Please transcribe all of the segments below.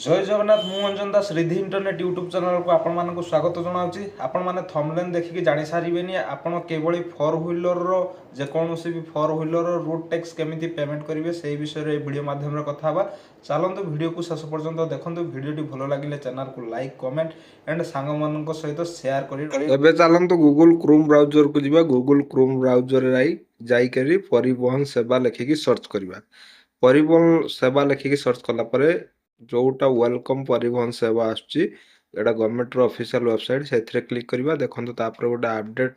जय जगन्नाथ मु अंजन दास Ridhi internet YouTube channel को आपण मानक स्वागत जनाऊँगी। आपण मैंने थंबनेल देखिकी जानी सारे आपण केवल फोर व्हीलर जेकोसी भी फोर व्हीलर रोड टैक्स केमी पेमेंट करेंगे से विषय वीडियो माध्यम कथा हाँ। चलते वीडियो को शेष पर्यंत देखो। वीडियो भल लगे चैनल को लाइक कमेंट एंड सांग मान सहित शेयर कर। चलते गूगल क्रोम ब्राउजर को जीवा। गूगल क्रोम ब्राउजर जाइकरी परिवहन सेवा लिखिकी सर्च करवा। परिवहन सेवा लिखिकी सर्च कला जोटा वेलकम परिवहन सेवा आसुची एटा गवर्नमेंट ऑफिशियल वेबसाइट से क्लिक करवा। देखो तापर गोटे अपडेट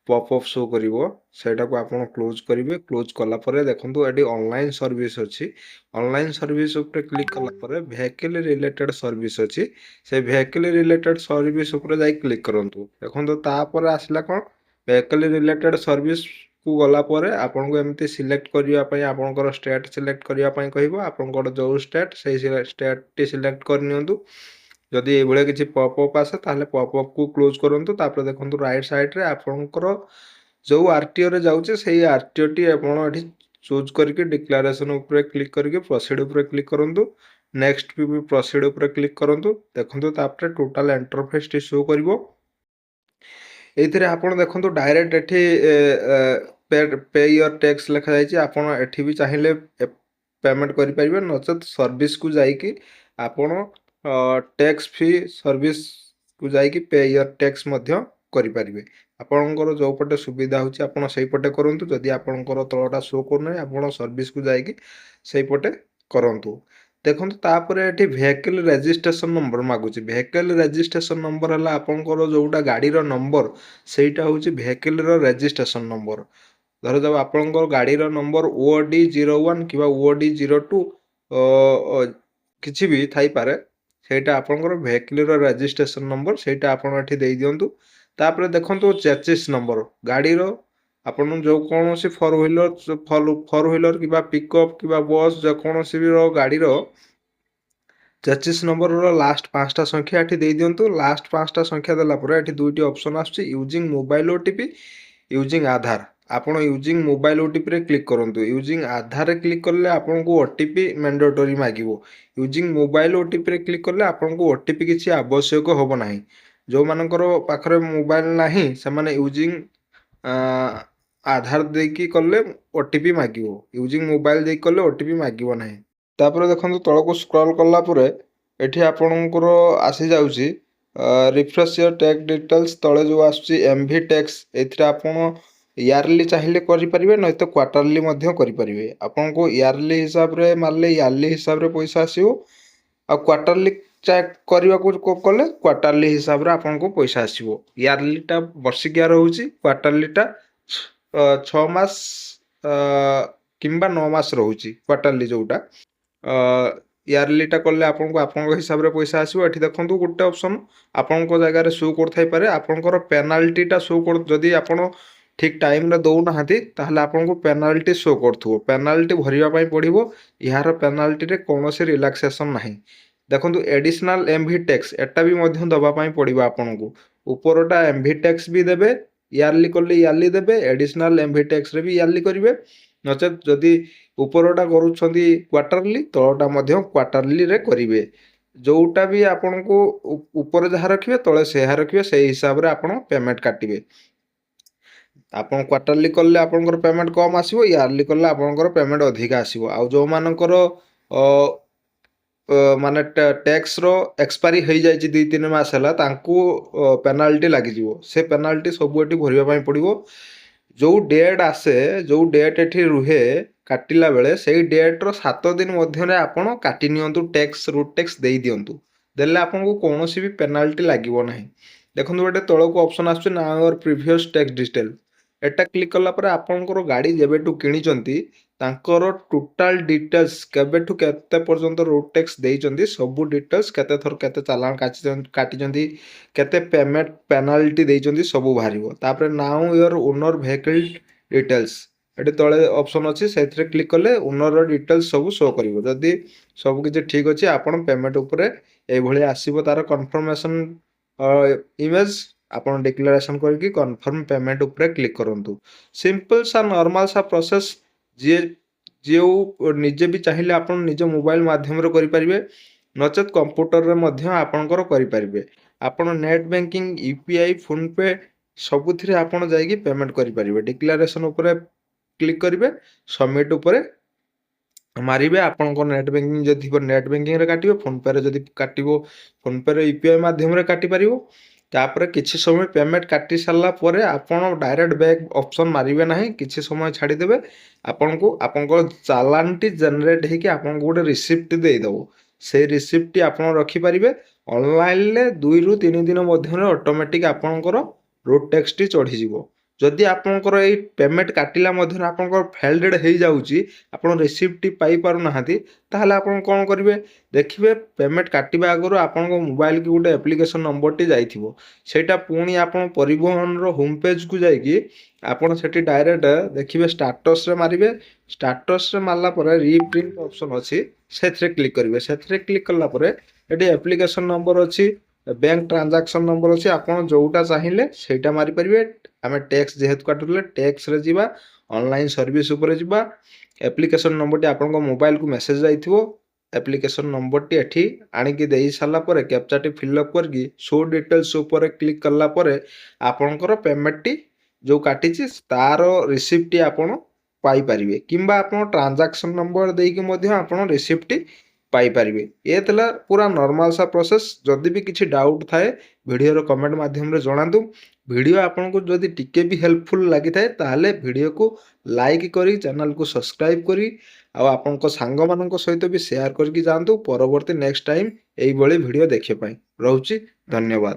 पॉपअप शो करिवो सेटा को आपण क्लोज करेंगे। क्लोज कला परे देखो ये ऑनलाइन सर्विस अच्छी। ऑनलाइन सर्विस ऊपर क्लिक कला परे वेहिकल रिलेटेड सर्विस अच्छी। से वेहिकल रिलेटेड सर्विस ऊपर जाई क्लिक करंतु। देखो तापर आसला कौन वेहिकल रिलेटेड सर्विस को गला परे आपन को एमती सिलेक्ट करिया पई आपनकर स्टेट सिलेक्ट करिया पई कहबो। आपनकर जो स्टेट से स्टेट टी सिलेक्ट कर नियंतु। जदि ये भले किसी पॉपअप आसे ताहले पॉपअप को क्लोज करंतु। तापर देखंतु राइट साइड रे आपनकर जो आरटीओ रे जाउचे सेही आरटीओ टी आपण एठी चूज करके डिक्लेरेशन ऊपर क्लिक करके प्रोसीड ऊपर क्लिक करंतु। नेक्स्ट भी प्रोसीड ऊपर क्लिक करंतु। देखंतु तापर टोटल इंटरफेस टी शो करिवो। एथिरे आपण देखंतु डायरेक्ट एठी पे योर टैक्स लिखा जाइए। आपण एठी भी चाहिए पेमेंट करि परिबे नचेत सर्विस को जाइकी आपण टैक्स फी सर्विस को जाइकी पे योर टैक्स मध्य करि परिबे। आपणकर जो पटे सुविधा होची आपण सेही पटे करंतु। जदि आपणकर तळटा शो करनै आपण सर्विस को जाइकी सेही पटे करंतु। देखंतु तापरे एठी वेहिकल रजिस्ट्रेशन नंबर मागुची। वेहिकल रजिस्ट्रेशन नंबर हला आपणकर जोटा गाड़ी रो नंबर सेटा होची वेहिकल रो रजिस्ट्रेशन नंबर। धर जब आपणकर गाड़ी रो नंबर OD01 किबा OD02 किछि भी थाई पारे सेटा आपणकर वेहिकल रो रजिस्ट्रेशन नंबर सेटा आपण एठी देई दियंतु। तापरे देखंतु चेसिस नंबर गाड़ी रो आपण जो कोनोसी फोर व्हीलर किबा पिकअप किबा बस जो कोनोसी भी रो गाड़ी रो चेसिस नंबर रो लास्ट 5टा संख्या एठी देई दियंतु। लास्ट 5टा संख्या देला परे एठी दुईटी ऑप्शन आछी using mobile OTP using Aadhaar. आपण यूजिंग मोबाइल ओटीपी रे क्लिक करंतु। यूजिंग आधार रे क्लिक करले आपण को ओटीपी मैंडेटरी मागिवो। यूजिंग मोबाइल ओटीपी रे क्लिक करले आपण को ओटीपी किछि आवश्यक होबो नाही। जो मानकर पाखरे मोबाइल नाही से माने यूजिंग आधार देकी करले ओटीपी मागिवो। यूजिंग मोबाइल देकी करले ओटीपी मागिवो नाही। तापर देखंतु तळको स्क्रॉल करला परे एठी आपणकर आसी जाउची रिफ्रेश योर टैक्स डिटेल्स तळे जो आसुची एमवी टैक्स एथिरा आपण इयरली चाहिए करि परिबे नै तो क्वार्टरली मध्य करि परिबे। आपन को इयरली हिसाब रे मारले इयरली हिसाब रे पैसा आसीओ आ क्वार्टरली चेक करबा को कले क्वार्टरली हिसाब रे आपन को पैसा आसीओ। इयरली टा वर्षिकिया रहउची क्वार्टरली टा 6 मास किंबा 9 मास रहउची। क्वार्टरली जोटा इयरली टा कले आपन को हिसाब रे पैसा आसीओ। एठी देखंतु गुटे ऑप्शन आपन को जगह रे शो करथाइ पारे आपनकर पेनाल्टी टा शो कर। जदि आपन ठीक टाइम रे दौ नाहांती ताहले आपन को पेनाल्टी शो करथुओ। पेनाल्टी भरिबा पई पड़िबो। यार पेनाल्टी रे कोनोसी रिलैक्सेशन नाही। देखंतु एडिशनल एमवी टैक्स एटा भी मध्य दबा पई पड़िबो आपन को। ऊपरटा एमवी टैक्स भी देबे इयरली करले इयरली देबे एडिशनल एमवी टैक्स रे भी इयरली करिवे। नचेत जदि ऊपरटा करूछंती क्वार्टरली तळटा मध्य क्वार्टरली रे करिवे। जोटा भी आपन को ऊपर जहा रखिवे तळे सेहा रखिवे सेही हिसाब रे आपन पेमेंट काटिवे। आपन क्वार्टरली करले आपनकर पेमेंट कम आसीबो इयरली करले आपनकर पेमेंट अधिक आसीबो। आ जो मानकर माने टैक्स रो एक्सपायरी होई जायछि 2-3 मास हला तांको पेनाल्टी लागि जिवो। से पेनाल्टी सब एठी भरिबा पई पड़िबो। जो डेट आसे जो डेट एठी रुहे काटिला बेले सेही डेट रो 7 दिन मध्य रे आपन काटि नियंतु टैक्स रोड टैक्स देई दियंतु। देले आपन को कोनोसी भी पेनाल्टी लागिवो नाही। देखंतु एटे तळको ऑप्शन आछे now your previous tax detail Etah click कला पर आपनकर गाड़ी जेबेटू किनिचंती तांकर टोटल डिटेल्स केबेटू केते पर्यंत रोड टैक्स देइचंती सब डिटेल्स केते थर केते चालान काटिचंती केते पेमेंट पेनाल्टी देइचंती सब बाहरिबो। तापर now your owner vehicle details एटे तळे ऑप्शन अछि सेथरे क्लिक करले ओनर रो डिटेल्स सब शो करिवो। जदि सब किछ ठीक अछि आपन पेमेंट ऊपर ए भଳି आसीबो तार कन्फर्मेशन इमेज आपन डिक्लेरेशन करके कन्फर्म पेमेंट ऊपर क्लिक करंतु। सिंपल सा नॉर्मल सा प्रोसेस जे निजे भी चाहिए आपन निज मोबाइल माध्यम रे करि परिबे। नचेत कंप्यूटर रे मध्य आपणकर करिपारिबे। आपण नेट बैंकिंग यूपीआई फोन पे सबुथिरे आपण जाईकी पेमेंट करिपारिबे। डिक्लेरेशन उपरे क्लिक करिवे, सबमिट उपरे मारिबे। आपणकर नेट बैंकिंग जदि थिबो नेट बैंकिंग रे काटिबे, फोन पे रे जदि काटिबो फोन पे रे यूपीआई माध्यम रे काटि पारिबो। तापर किछि समय पेमेंट काटि सारला परे आपण डायरेक्ट बैक ऑप्शन मारिबे नाही, किछि समय छाडी देबे। आपनको आपनको चालानटी जनरेट हेकि आपनको गोटे रिसिप्ट देई दबो। से रिसिप्ट आपण रखि पारिबे। ऑनलाइन ले 2 रु 3 दिन मध्यरे ऑटोमेटिक आपणकर रोड टैक्स टी चढ़ी जिवो। जदि आपणकर एई पेमेंट काटिला मध्यरे आपणकर फेल्डेड हेई जाउची, आपण रिसिप्ट टी पाई पारु नाहांती, ताहले आपण कोन करिवे देखिबे पेमेंट काटिबा आगरो आपनको मोबाइल की गोटे एप्लिकेशन नंबर टी जाइथिबो। सेटा पुणी आपण परिवहन रो होम पेज को जाइकी आपण सेठी डायरेक्ट देखिबे स्टेटस रे मारिबे। स्टेटस रे मारला परे रीप्रिंट ऑप्शन अछि, सेथरे क्लिक करिवे। सेथरे क्लिक करला परे एटी एप्लिकेशन नंबर अछि, बैंक ट्रांजैक्शन नंबर अछि, आपण जोउटा चाहिले सेटा मारि परिबे। आमे टैक्स जेहेतु काटुले टैक्स रे जिबा, ऑनलाइन सर्विस ऊपर जिबा। एप्लिकेशन नंबर टी आपनको मोबाइल को मेसेज जाइथिबो। एप्लिकेशन नंबर टी एठी आनी की देई साला परे कैप्चा टी फिल अप करकी शो डिटेल्स ऊपर क्लिक करला परे आपणकर पेमेंट टी जो काटिछि तार रिसिप्ट टी आपण पाई परिबे, किंबा आपण ट्रांजैक्शन नंबर देई के मध्य आपण रिसिप्ट टी पाई परिबे। ए तला पूरा नॉर्मल सा प्रोसेस। जदि भी किछि डाउट थाए वीडियो रो कमेंट माध्यम रे जणांतु। वीडियो आपनको जदि टिके भी हेल्पफुल लागि थाए ताले वीडियो को लाइक करी चैनल को सब्सक्राइब करी आ आपनको सांग माननको सहित भी शेयर करके जानतु। परवर्ती नेक्स्ट टाइम एई बळी वीडियो देखिया पई रहउची। धन्यवाद।